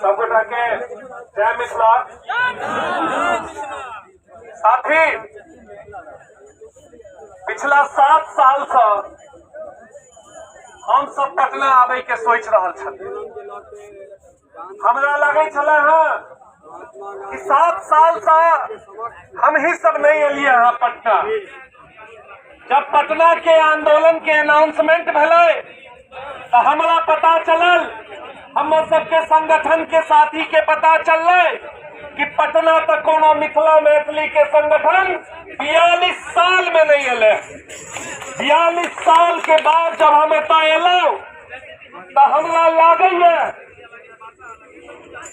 सबगोटा के जय मिथिला। साथी पिछला 7 साल से हम सब पटना आबे के सोच रहा छलिए। हमरा लगे छले कि 7 साल से हम ही सब नहीं एलिए हैं पटना। जब पटना के आंदोलन के अनाउंसमेंट भले तो हमरा पता चलल, हम सबके संगठन के साथी के पता चलले कि पटना तक कोनो मिथिला मैथिली के संगठन 42 साल में नहीं एले। 42 साल के बाद जब हम एतऽ एलौ तो हमरा लागैए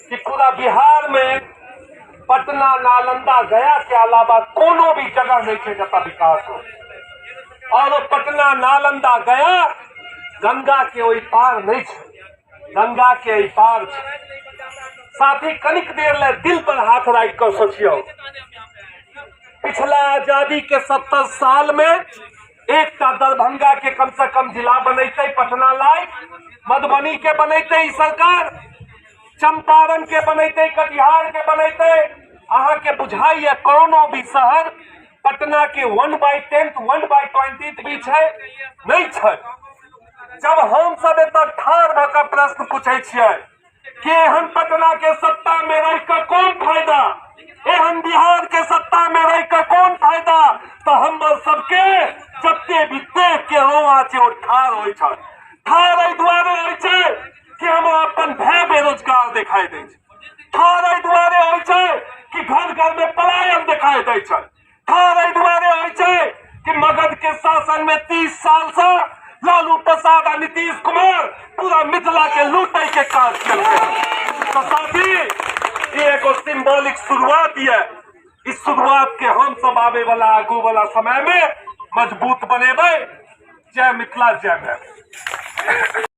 कि पूरा बिहार में पटना, नालंदा, गया के अलावा कोनो भी जगह नहीं है जहाँ विकास हो। और वो पटना, नालंदा, गया गंगा के ओई पार नहीं है, गंगा के ओई पार है। साथी कनिक देर ले दिल पर हाथ रख कर सोचियो, पिछला आजादी के 70 साल में एक दरभंगा के कम से कम जिला बनैते पटना लायक, मधुबनी के बनैते ई सरकार, चंपारण के बनैते, कटिहार के बनैते। अहाँ के बुझाइए कोनो भी शहर पटना के 1/10, 1/20 भी है नहीं है। जब हम सब एतऽ ठाढ़ भऽ कऽ प्रश्न पूछे छियै कि एहन पटना के सत्ता में रह कर कौन फायदा, एहन बिहार के सत्ता में रह कर कौन फायदा, तो हम सबके जते भी देख के रोआ छै ओ ठाढ़ होइ छै। ठाढ़ एहि दुआरे होइ छै कि हम अपन भाई बेरोजगार दिखाई दे छै। ठाढ़ एहि दुआरे होइ छै कि घर घर में पलायन दिखाई दे छै। ठाढ़ एहि दुआरे होइ छै कि मगध के शासन में 30 साल से लालू प्रसाद और नीतीश कुमार पूरा मिथिला के लूटे के काज करते। तो साथी ये एगो सिंबॉलिक शुरुआत है। इस शुरुआत के हम सब आवे वाला आगू वाला समय में मजबूत बनेबे। जय मिथिला, जय मैथिली।